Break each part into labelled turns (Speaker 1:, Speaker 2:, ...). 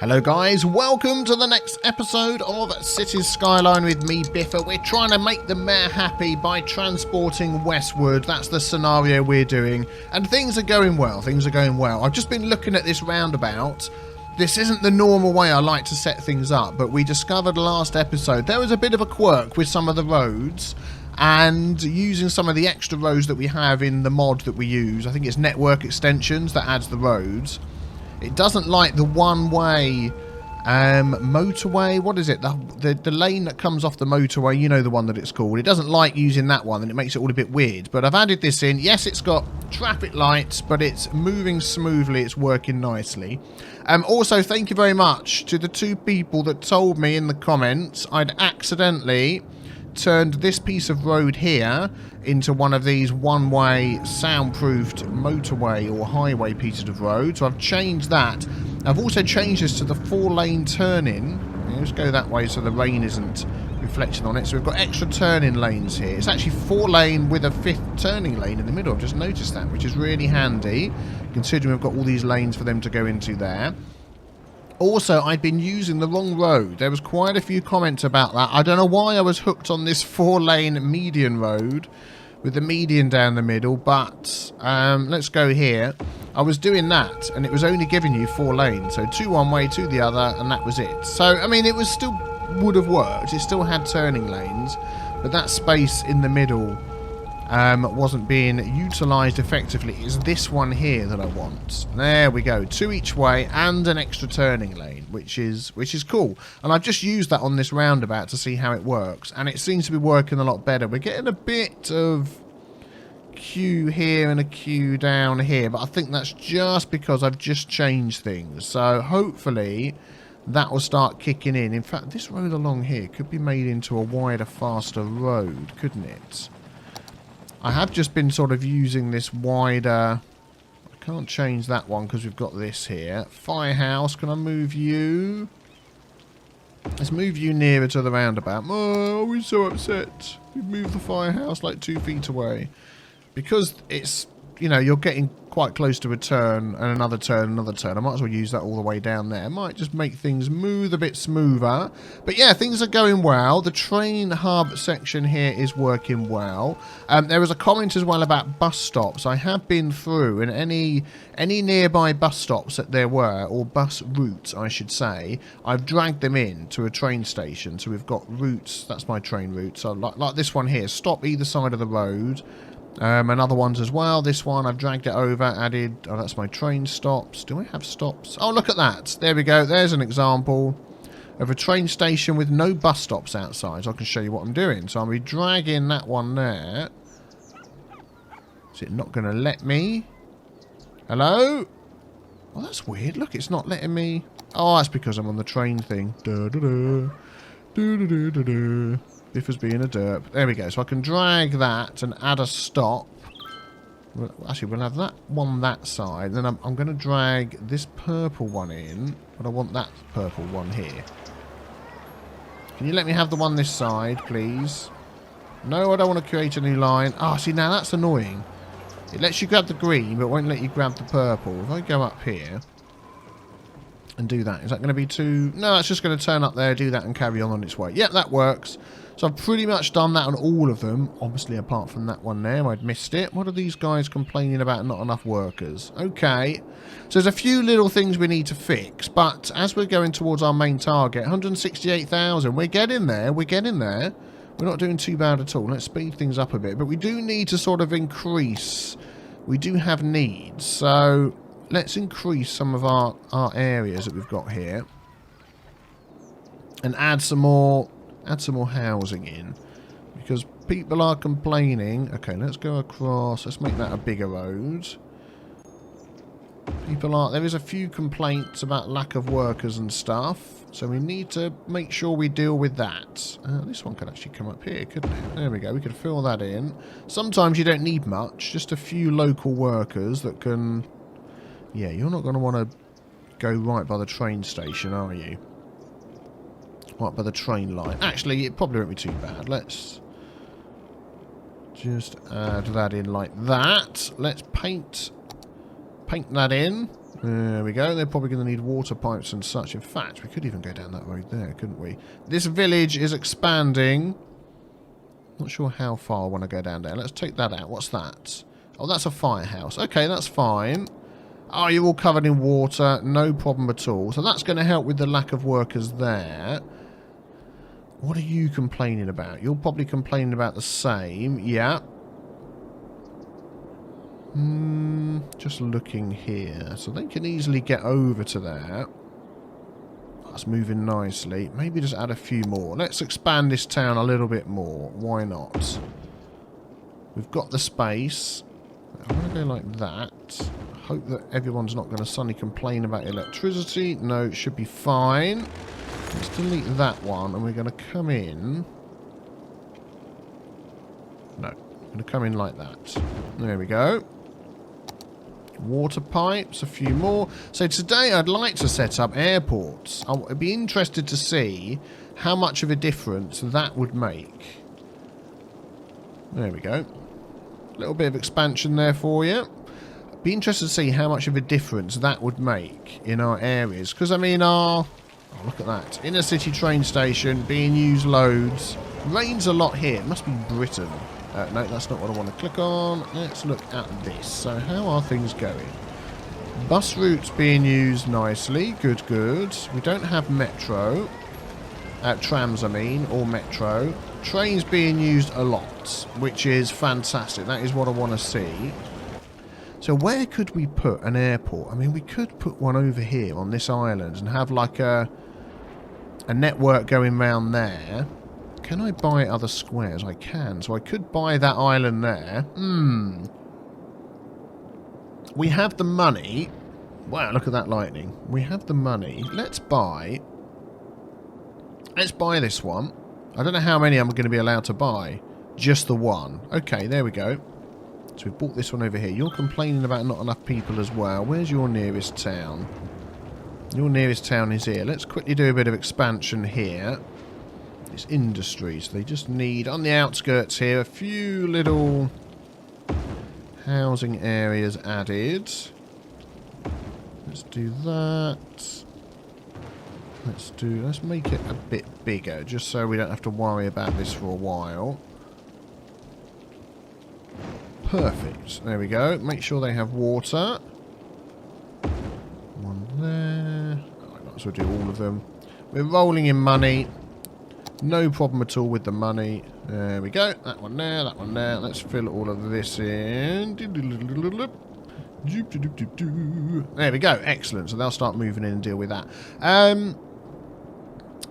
Speaker 1: Hello guys, welcome to the next episode of Cities Skyline with me, Biffa. We're trying to make the mayor happy by transporting Westwood. That's the scenario we're doing. And things are going well, I've just been looking at this roundabout. This isn't the normal way I like to set things up, but we discovered last episode there was a bit of a quirk with some of the roads. And using some of the extra roads that we have in the mod that we use, I think it's network extensions that adds the roads. It doesn't like the one-way motorway. What is it? The lane that comes off the motorway. You know the one that it's called. It doesn't like using that one, and it makes it all a bit weird. But I've added this in. Yes, it's got traffic lights, but it's moving smoothly. It's working nicely. Also, thank you very much to the two people that told me in the comments I'd accidentally turned this piece of road here into one of these one-way soundproofed motorway or highway pieces of road. So I've changed that. I've also changed this to the 4-lane turn-in. Let's go that way so the rain isn't reflecting on it. So we've got extra turn-in lanes here. It's actually 4-lane with a 5th turning lane in the middle. I've just noticed that, which is really handy, considering we've got all these lanes for them to go into there. Also, I'd been using the wrong road. There was quite a few comments about that. I don't know why I was hooked on this 4-lane median road with the median down the middle, but let's go here. I was doing that, and it was only giving you 4 lanes. So 2 one way, 2 the other, and that was it. So, I mean, it was still would have worked. It still had turning lanes, but that space in the middle wasn't being utilised effectively. It's this one here that I want. There we go, 2 each way and an extra turning lane, which is cool. And I've just used that on this roundabout to see how it works, and it seems to be working a lot better. We're getting a bit of queue here and a queue down here, but I think that's just because I've just changed things. So hopefully that will start kicking in. In fact, this road along here could be made into a wider, faster road, couldn't it? I have just been sort of using this wider. I can't change that one because we've got this here. Firehouse, can I move you? Let's move you nearer to the roundabout. Oh, we're so upset. We've moved the firehouse like 2 feet away. Because it's, you know, you're getting quite close to a turn and another turn, another turn. I might as well use that all the way down there. Might just make things move a bit smoother. But yeah, things are going well. The train hub section here is working well. There was a comment as well about bus stops. I have been through, and any nearby bus stops that there were, or bus routes I should say, I've dragged them in to a train station. So we've got routes, that's my train route. So like this one here, stop either side of the road. And other ones as well. This one I've dragged it over, added. Oh, that's my train stops. Do I have stops? Oh, look at that. There we go. There's an example of a train station with no bus stops outside. So I can show you what I'm doing. So I'll be dragging that one there. Is it not going to let me? Hello? Oh, that's weird. Look, it's not letting me. Oh, that's because I'm on the train thing. Da-da-da. Da-da-da-da-da. Biffa's being a derp. There we go. So I can drag that and add a stop. Actually, we'll have that one that side. Then I'm going to drag this purple one in. But I want that purple one here. Can you let me have the one this side, please? No, I don't want to create a new line. Ah, see, now that's annoying. It lets you grab the green, but it won't let you grab the purple. If I go up here and do that, is that going to be too... No, it's just going to turn up there, do that, and carry on its way. Yep, that works. So I've pretty much done that on all of them. Obviously, apart from that one there, I'd missed it. What are these guys complaining about? Not enough workers. Okay. So there's a few little things we need to fix. But as we're going towards our main target, 168,000. We're getting there. We're getting there. We're not doing too bad at all. Let's speed things up a bit. But we do need to sort of increase. We do have needs. So let's increase some of our areas that we've got here. And add some more housing in, because people are complaining. Okay, let's go across. Let's make that a bigger road. There is a few complaints about lack of workers and stuff, so we need to make sure we deal with that. This one could actually come up here, couldn't it? There we go. We could fill that in. Sometimes you don't need much, just a few local workers that can... Yeah, you're not going to want to go right by the train station, are you? Right by the train line. Actually, it probably won't be too bad. Let's just add that in like that. Let's paint that in. There we go. They're probably going to need water pipes and such. In fact, we could even go down that road there, couldn't we? This village is expanding. Not sure how far I want to go down there. Let's take that out. What's that? Oh, that's a firehouse. Okay, that's fine. Oh, you're all covered in water. No problem at all. So that's going to help with the lack of workers there. What are you complaining about? You're probably complaining about the same. Yeah. Just looking here. So they can easily get over to there. That's moving nicely. Maybe just add a few more. Let's expand this town a little bit more. Why not? We've got the space. I'm going to go like that. Hope that everyone's not going to suddenly complain about electricity. No, it should be fine. Let's delete that one, and we're going to come in. No, we're going to come in like that. There we go. Water pipes, a few more. So today I'd like to set up airports. I'd be interested to see how much of a difference that would make. There we go. A little bit of expansion there for you. I'd be interested to see how much of a difference that would make in our areas. Because, I mean, oh, look at that. Inner city train station being used loads. Rains a lot here. It must be Britain. No, that's not what I want to click on. Let's look at this. So how are things going? Bus routes being used nicely. Good, good. We don't have metro. Trams, I mean, or metro. Trains being used a lot, which is fantastic. That is what I want to see. So where could we put an airport? I mean, we could put one over here on this island and have like a network going round there. Can I buy other squares? I can. So I could buy that island there. We have the money. Wow, look at that lightning. We have the money. Let's buy this one. I don't know how many I'm going to be allowed to buy. Just the one. Okay, there we go. So we've bought this one over here. You're complaining about not enough people as well. Where's your nearest town? Your nearest town is here. Let's quickly do a bit of expansion here. It's industry, so they just need, on the outskirts here, a few little housing areas added. Let's do that. Let's make it a bit bigger, just so we don't have to worry about this for a while. Perfect. There we go. Make sure they have water. One there. Oh, I might as well do all of them. We're rolling in money. No problem at all with the money. There we go. That one there, that one there. Let's fill all of this in. There we go. Excellent. So they'll start moving in and deal with that.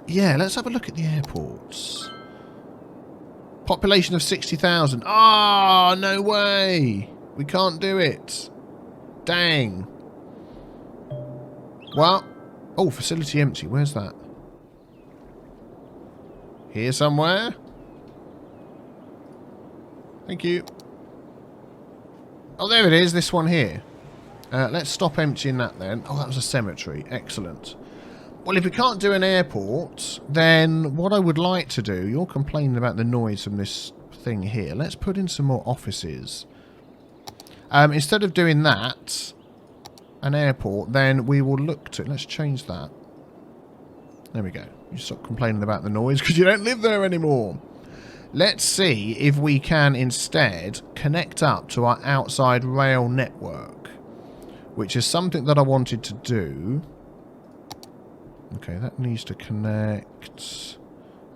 Speaker 1: Yeah, let's have a look at the airports. Population of 60,000. Ah, no way. We can't do it. Dang. Well. Oh, facility empty. Where's that? Here somewhere. Thank you. Oh, there it is. This one here. Let's stop emptying that then. Oh, that was a cemetery. Excellent. Well, if we can't do an airport, then what I would like to do... You're complaining about the noise from this thing here. Let's put in some more offices. Instead of doing that, an airport, then we will look to... Let's change that. There we go. You stop complaining about the noise because you don't live there anymore. Let's see if we can instead connect up to our outside rail network, which is something that I wanted to do. Okay, that needs to connect.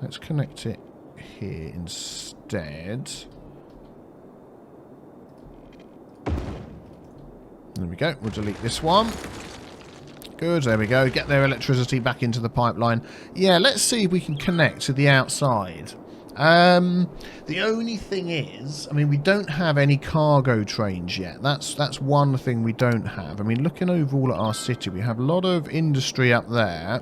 Speaker 1: Let's connect it here instead. There we go. We'll delete this one. Good, there we go. Get their electricity back into the pipeline. Yeah, let's see if we can connect to the outside. The only thing is, I mean, we don't have any cargo trains yet. That's one thing we don't have. I mean, looking overall at our city, we have a lot of industry up there.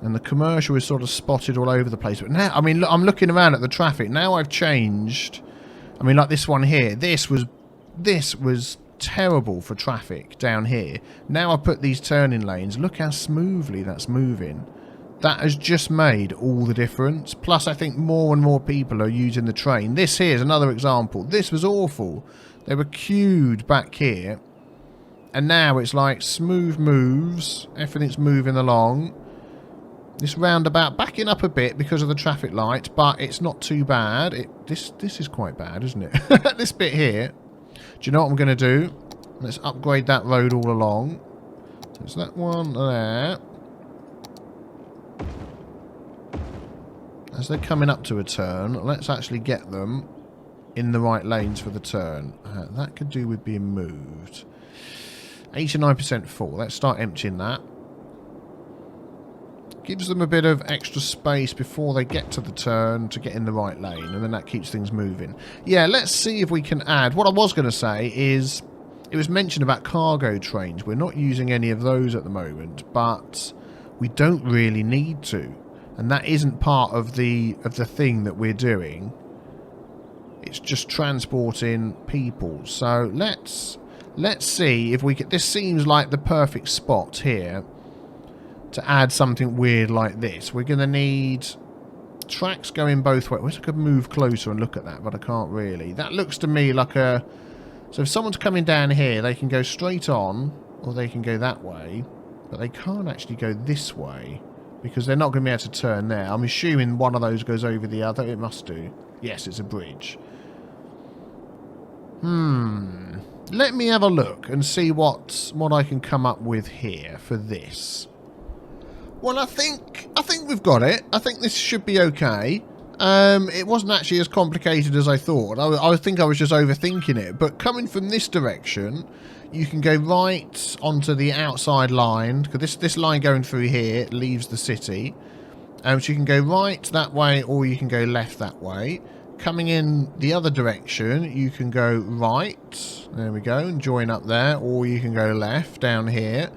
Speaker 1: And the commercial is sort of spotted all over the place. But now, I mean, look, I'm looking around at the traffic. Now I've changed. I mean, like this one here. This was terrible for traffic down here. Now I put these turning lanes. Look how smoothly that's moving. That has just made all the difference. Plus, I think more and more people are using the train. This here is another example. This was awful. They were queued back here. And now it's like smooth moves. Everything's moving along. This roundabout backing up a bit because of the traffic light, but it's not too bad. This is quite bad, isn't it? This bit here. Do you know what I'm going to do? Let's upgrade that road all along. So it's that one there. As they're coming up to a turn, let's actually get them in the right lanes for the turn. That could do with being moved. 89% full. Let's start emptying that. Gives them a bit of extra space before they get to the turn to get in the right lane, and then that keeps things moving. Yeah, let's see if we can add... What I was going to say is, it was mentioned about cargo trains. We're not using any of those at the moment, but we don't really need to. And that isn't part of the thing that we're doing. It's just transporting people. So let's see if we can... This seems like the perfect spot here to add something weird like this. We're going to need tracks going both ways. I wish I could move closer and look at that, but I can't really. That looks to me like a... So if someone's coming down here, they can go straight on, or they can go that way, but they can't actually go this way, because they're not going to be able to turn there. I'm assuming one of those goes over the other. It must do. Yes, it's a bridge. Let me have a look and see what I can come up with here for this. Well, I think we've got it. I think this should be okay. It wasn't actually as complicated as I thought. I think I was just overthinking it. But coming from this direction, you can go right onto the outside line, because this line going through here leaves the city. So you can go right that way, or you can go left that way. Coming in the other direction, you can go right. There we go, and join up there, or you can go left down here.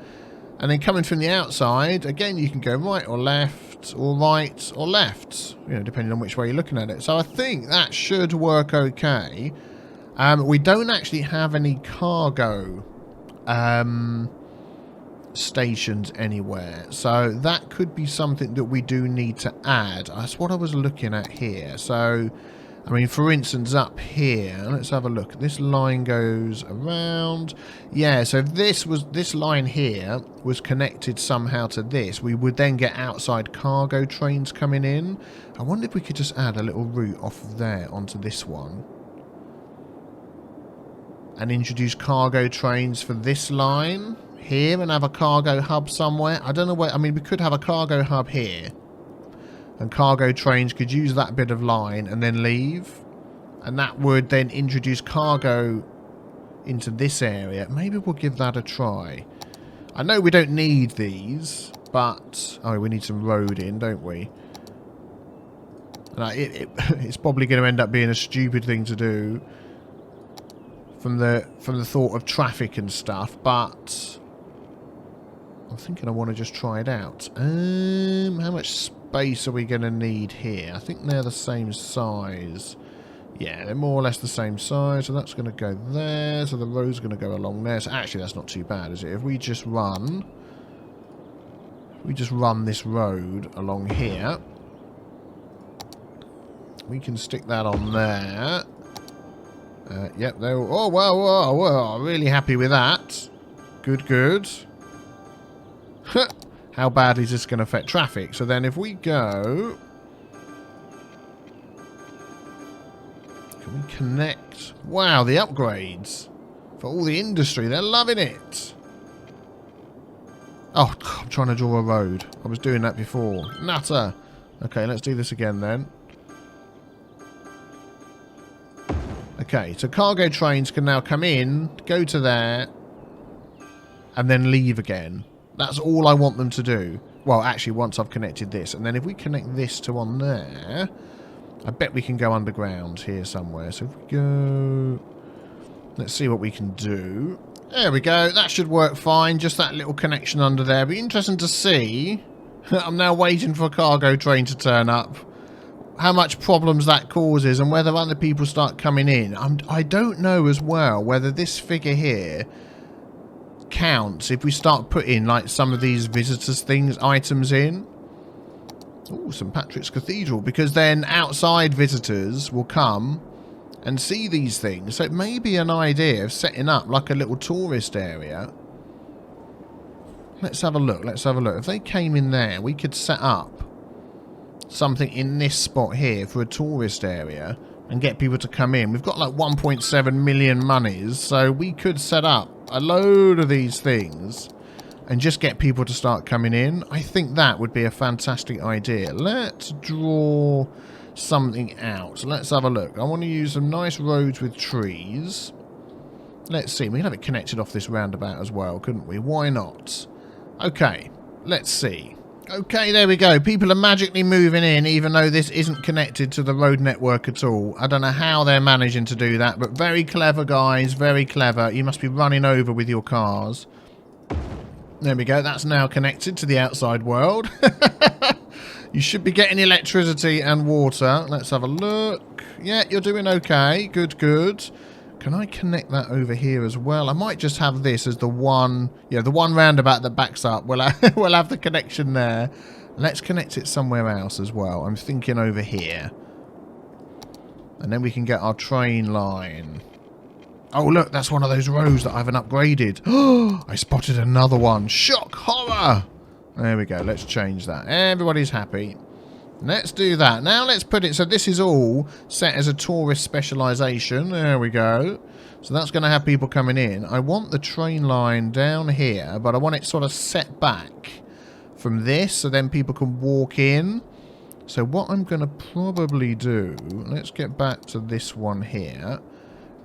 Speaker 1: And then coming from the outside, again, you can go right or left, or right or left, you know, depending on which way you're looking at it. So I think that should work okay. We don't actually have any cargo stations anywhere, so that could be something that we do need to add. That's what I was looking at here. So, I mean, for instance, up here, let's have a look. This line goes around. Yeah, so if this line here was connected somehow to this, we would then get outside cargo trains coming in. I wonder if we could just add a little route off of there onto this one. And introduce cargo trains for this line here and have a cargo hub somewhere. I don't know where... I mean, we could have a cargo hub here. And cargo trains could use that bit of line and then leave. And that would then introduce cargo into this area. Maybe we'll give that a try. I know we don't need these, but... Oh, we need some road in, don't we? And it's probably going to end up being a stupid thing to do from the thought of traffic and stuff, but... I'm thinking I want to just try it out. How much space are we going to need here? I think they're the same size. Yeah, they're more or less the same size. So that's going to go there. So the road's going to go along there. So actually, that's not too bad, is it? If we just run this road along here, we can stick that on there. Yep, there. Oh, well, really happy with that. Good. How badly is this going to affect traffic? So then if we go... Can we connect? Wow, the upgrades. For all the industry, they're loving it. Oh, I'm trying to draw a road. I was doing that before. Nutter. Okay, let's do this again then. Okay, so cargo trains can now come in, go to there, and then leave again. That's all I want them to do. Well, actually, once I've connected this. And then if we connect this to on there, I bet we can go underground here somewhere. So if we go... Let's see what we can do. There we go. That should work fine. Just that little connection under there. Be interesting to see. I'm now waiting for a cargo train to turn up. How much problems that causes and whether other people start coming in. I don't know as well whether this figure here counts if we start putting like some of these visitors items in. Oh, St. Patrick's Cathedral, because then outside visitors will come and see these things. So it may be an idea of setting up like a little tourist area Let's have a look. Let's have a look. If they came in there, we could set up something in this spot here for a tourist area and get people to come in. We've got like 1.7 million monies, so we could set up a load of these things and just get people to start coming in. I think that would be a fantastic idea. Let's draw something out. Let's have a look. I want to use some nice roads with trees. Let's see. We can have it connected off this roundabout as well, couldn't we? Why not? Okay, let's see. Okay, there we go. People are magically moving in, even though this isn't connected to the road network at all. I don't know how they're managing to do that, but very clever, guys. Very clever. You must be running over with your cars. There we go. That's now connected to the outside world. You should be getting electricity and water. Let's have a look. Yeah, you're doing okay. Good, good. Can I connect that over here as well? I might just have this as the one, the one roundabout that backs up. We'll have the connection there. Let's connect it somewhere else as well. I'm thinking over here. And then we can get our train line. Oh, look, that's one of those roads that I haven't upgraded. Oh, I spotted another one. Shock horror. There we go. Let's change that. Everybody's happy. Let's do that. Now let's put it, so this is all set as a tourist specialisation. There we go. So that's going to have people coming in. I want the train line down here, but I want it sort of set back from this, so then people can walk in. So what I'm going to probably do, let's get back to this one here,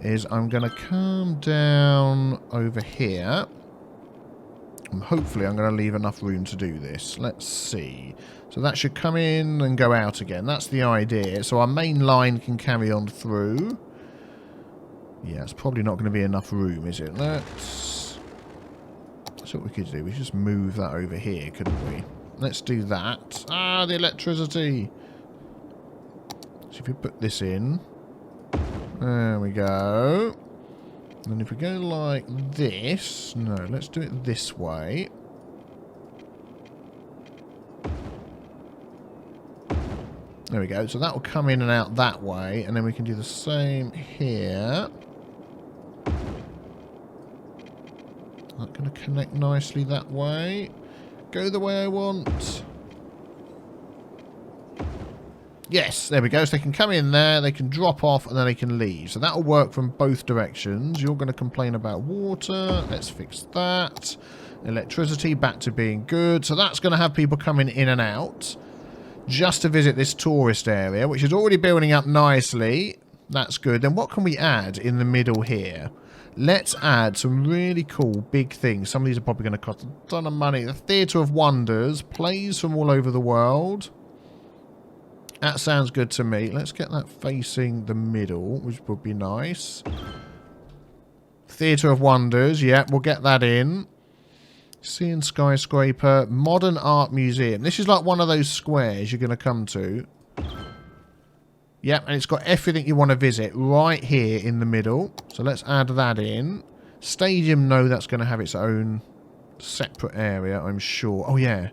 Speaker 1: is I'm going to come down over here. And hopefully I'm going to leave enough room to do this. Let's see. So that should come in and go out again. That's the idea. So our main line can carry on through. Yeah, it's probably not going to be enough room, is it? That's what we could do. We just move that over here, couldn't we? Let's do that. Ah, the electricity. So if we put this in. There we go. And if we go like this... No, let's do it this way. There we go. So that will come in and out that way. And then we can do the same here. Not going to connect nicely that way. Go the way I want. Yes, there we go. So they can come in there, they can drop off, and then they can leave. So that'll work from both directions. You're going to complain about water. Let's fix that. Electricity, back to being good. So that's going to have people coming in and out just to visit this tourist area, which is already building up nicely. That's good. Then what can we add in the middle here? Let's add some really cool big things. Some of these are probably going to cost a ton of money. The Theatre of Wonders, plays from all over the world. That sounds good to me. Let's get that facing the middle, which would be nice. Theatre of Wonders, yeah, we'll get that in. Seeing Skyscraper, Modern Art Museum. This is like one of those squares you're going to come to. Yep, and it's got everything you want to visit right here in the middle. So let's add that in. Stadium, no, that's going to have its own separate area, I'm sure. Oh, yeah.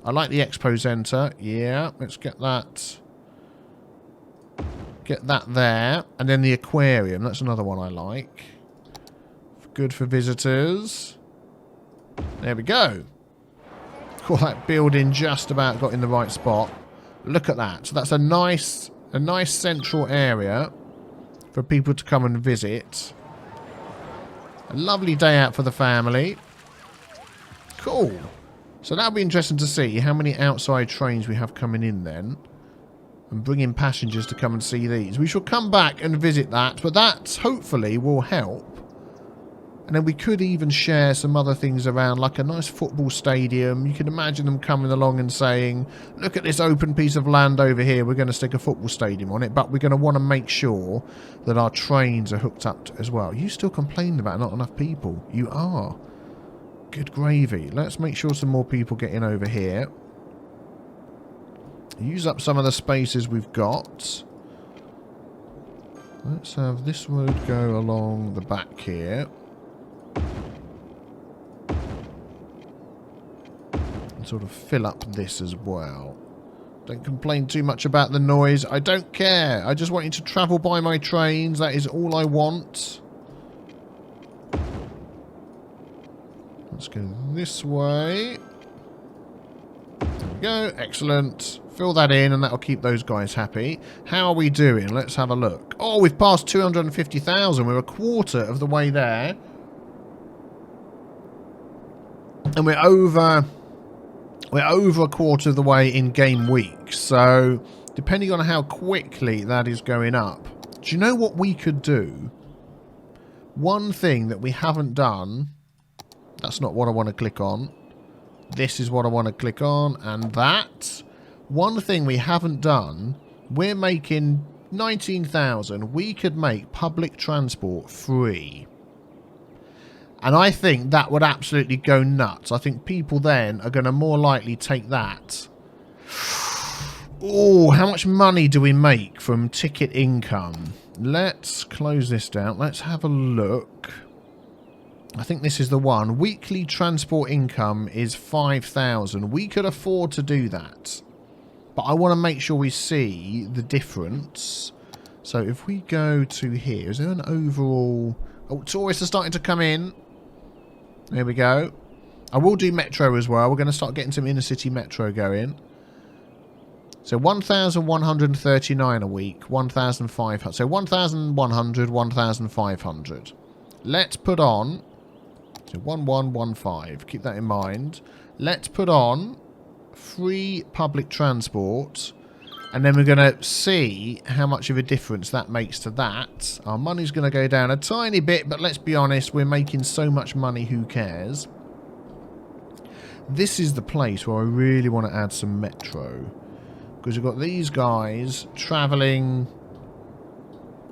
Speaker 1: I like the Expo Centre. Yeah, let's get that. Get that there. And then the aquarium. That's another one I like. Good for visitors. There we go. Cool, that building just about got in the right spot. Look at that. So that's a nice central area for people to come and visit. A lovely day out for the family. Cool. So that'll be interesting to see how many outside trains we have coming in then. And bring in passengers to come and see these. We shall come back and visit that, but that hopefully will help. And then we could even share some other things around, like a nice football stadium. You can imagine them coming along and saying, look at this open piece of land over here, we're going to stick a football stadium on it, but we're going to want to make sure that our trains are hooked up as well. You still complained about not enough people. You are. Good gravy. Let's make sure some more people get in over here. Use up some of the spaces we've got. Let's have this road go along the back here. And sort of fill up this as well. Don't complain too much about the noise. I don't care. I just want you to travel by my trains. That is all I want. Let's go this way. There we go. Excellent. Fill that in and that'll keep those guys happy. How are we doing? Let's have a look. Oh, we've passed 250,000. We're a quarter of the way there. And we're over a quarter of the way in game week. So, depending on how quickly that is going up. Do you know what we could do? One thing that we haven't done. That's not what I want to click on. This is what I want to click on. And that. One thing we haven't done. We're making 19,000. We could make public transport free. And I think that would absolutely go nuts. I think people then are going to more likely take that. Oh, how much money do we make from ticket income? Let's close this down. Let's have a look. I think this is the one. Weekly transport income is 5,000. We could afford to do that. But I want to make sure we see the difference. So if we go to here, is there an overall... Oh, tourists are starting to come in. There we go. I will do metro as well. We're going to start getting some inner city metro going. So 1,139 a week. 1,500. So 1,100, 1,500. Let's put on... So 1115. Keep that in mind. Let's put on free public transport. And then we're going to see how much of a difference that makes to that. Our money's going to go down a tiny bit, but let's be honest, we're making so much money, who cares? This is the place where I really want to add some metro. Because we've got these guys travelling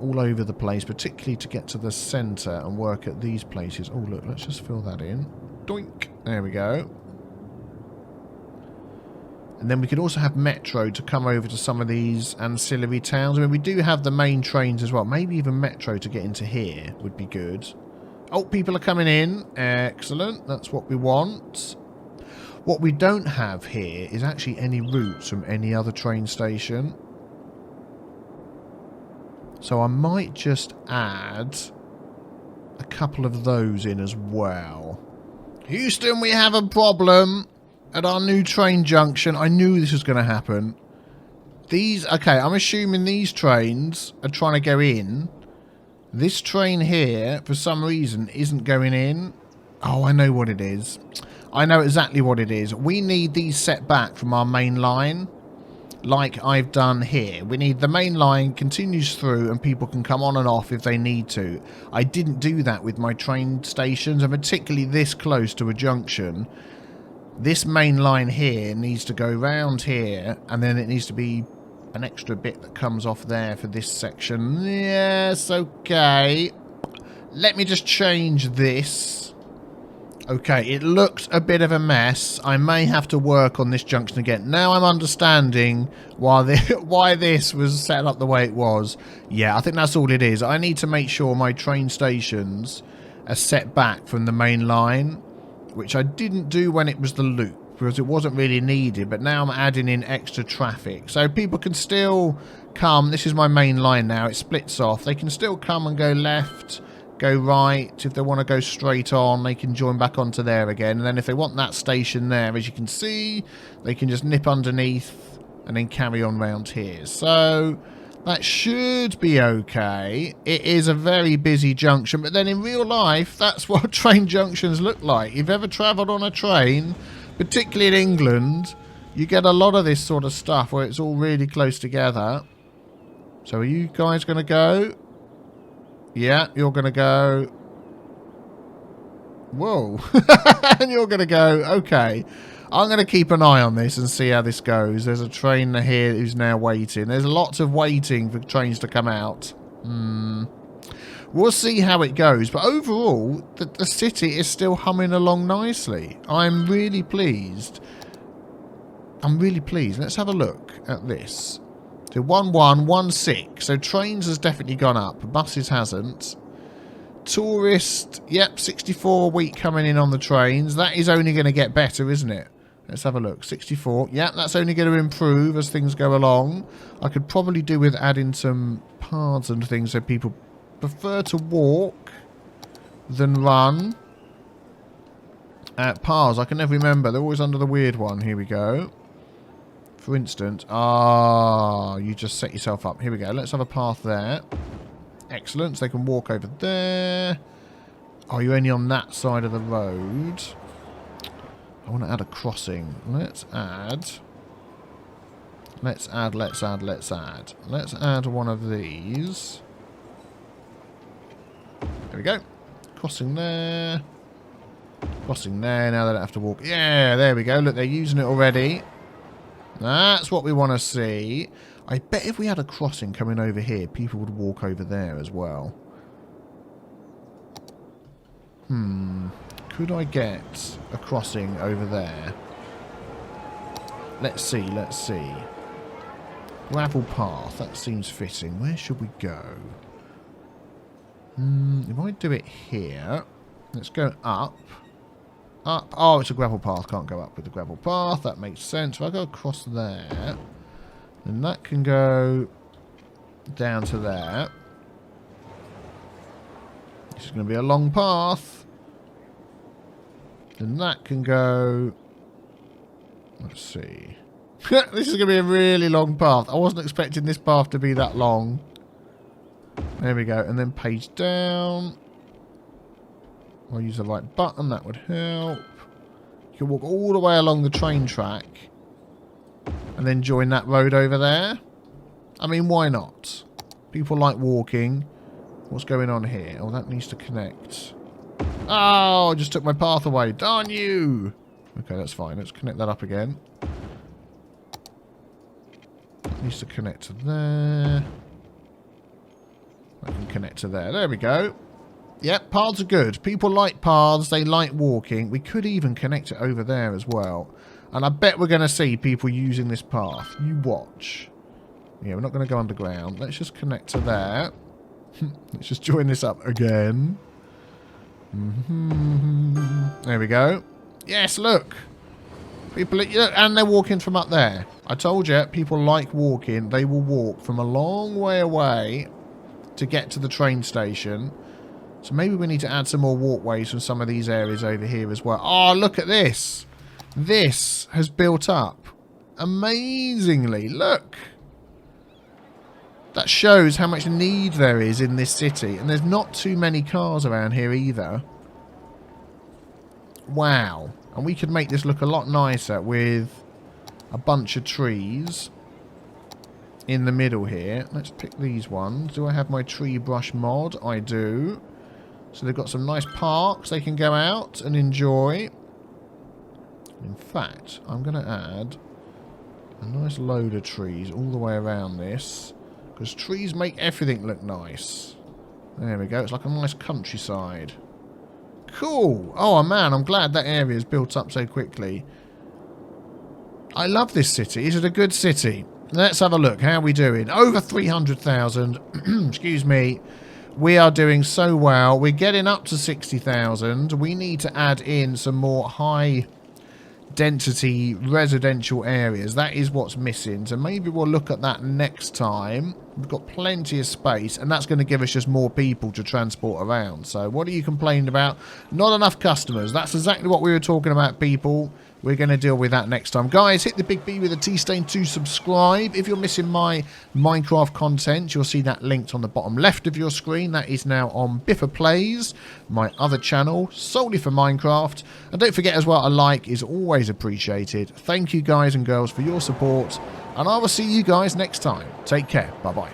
Speaker 1: all over the place, particularly to get to the centre and work at these places. Oh, look, let's just fill that in. Doink. There we go. And then we could also have metro to come over to some of these ancillary towns. I mean, we do have the main trains as well. Maybe even metro to get into here would be good. Oh, people are coming in. Excellent. That's what we want. What we don't have here is actually any routes from any other train station. So I might just add a couple of those in as well. Houston, we have a problem. At our new train junction, I knew this was going to happen. These, okay, I'm assuming these trains are trying to go in. This train here, for some reason, isn't going in. Oh, I know what it is. I know exactly what it is. We need these set back from our main line, like I've done here. We need the main line continues through and people can come on and off if they need to. I didn't do that with my train stations, and particularly this close to a junction. This main line here needs to go round here, and then it needs to be an extra bit that comes off there for this section. Yes, okay. Let me just change this. Okay, it looks a bit of a mess. I may have to work on this junction again. Now I'm understanding why this was set up the way it was. Yeah, I think that's all it is. I need to make sure my train stations are set back from the main line, which I didn't do when it was the loop, because it wasn't really needed, but now I'm adding in extra traffic. So people can still come. This is my main line now. It splits off. They can still come and go left, go right. If they want to go straight on, they can join back onto there again. And then if they want that station there, as you can see, they can just nip underneath and then carry on round here. So that should be okay. It is a very busy junction, but then in real life, that's what train junctions look like. If you've ever travelled on a train, particularly in England, you get a lot of this sort of stuff where it's all really close together. So are you guys going to go? Yeah, you're going to go. Whoa. And you're going to go. Okay. I'm going to keep an eye on this and see how this goes. There's a train here who's now waiting. There's lots of waiting for trains to come out. We'll see how it goes. But overall, the city is still humming along nicely. I'm really pleased. I'm really pleased. Let's have a look at this. So 1116. So trains has definitely gone up. Buses hasn't. Tourist, yep, 64 a week coming in on the trains. That is only going to get better, isn't it? Let's have a look. 64. Yeah, that's only going to improve as things go along. I could probably do with adding some paths and things so people prefer to walk than run. Paths, I can never remember. They're always under the weird one. Here we go. For instance, you just set yourself up. Here we go. Let's have a path there. Excellent. So they can walk over there. Are you only on that side of the road? I want to add a crossing. Let's add. Let's add one of these. There we go. Crossing there. Crossing there. Now they don't have to walk. Yeah, there we go. Look, they're using it already. That's what we want to see. I bet if we had a crossing coming over here, people would walk over there as well. Could I get a crossing over there? Let's see. Gravel path. That seems fitting. Where should we go? If I do it here, let's go up. Up. Oh, it's a gravel path. Can't go up with the gravel path. That makes sense. If I go across there, then that can go down to there. This is going to be a long path. Then that can go... Let's see. This is going to be a really long path. I wasn't expecting this path to be that long. There we go. And then page down. I'll use the right button. That would help. You can walk all the way along the train track. And then join that road over there. I mean, why not? People like walking. What's going on here? Oh, that needs to connect. Oh, I just took my path away. Darn you! Okay, that's fine. Let's connect that up again. That needs to connect to there. I can connect to there. There we go. Yep, paths are good. People like paths. They like walking. We could even connect it over there as well. And I bet we're going to see people using this path. You watch. Yeah, we're not going to go underground. Let's just connect to there. Let's just join this up again. There we go. Yes, look. People, look, and they're walking from up there. I told you, people like walking. They will walk from a long way away to get to the train station. So maybe we need to add some more walkways from some of these areas over here as well. Oh, look at this. This has built up amazingly. Look. That shows how much need there is in this city. And there's not too many cars around here either. Wow. And we could make this look a lot nicer with a bunch of trees in the middle here. Let's pick these ones. Do I have my tree brush mod? I do. So they've got some nice parks they can go out and enjoy. In fact, I'm going to add a nice load of trees all the way around this. Because trees make everything look nice. There we go. It's like a nice countryside. Cool. Oh, man. I'm glad that area is built up so quickly. I love this city. Is it a good city? Let's have a look. How are we doing? Over 300,000. Excuse me. We are doing so well. We're getting up to 60,000. We need to add in some more high density residential areas. That is what's missing. So maybe we'll look at that next time. We've got plenty of space, and that's going to give us just more people to transport around. So what are you complaining about? Not enough customers. That's exactly what we were talking about, people. We're going to deal with that next time. Guys, hit the big B with a T stain to subscribe. If you're missing my Minecraft content, you'll see that linked on the bottom left of your screen. That is now on Biffa Plays, my other channel, solely for Minecraft. And don't forget as well, a like is always appreciated. Thank you guys and girls for your support. And I will see you guys next time. Take care. Bye-bye.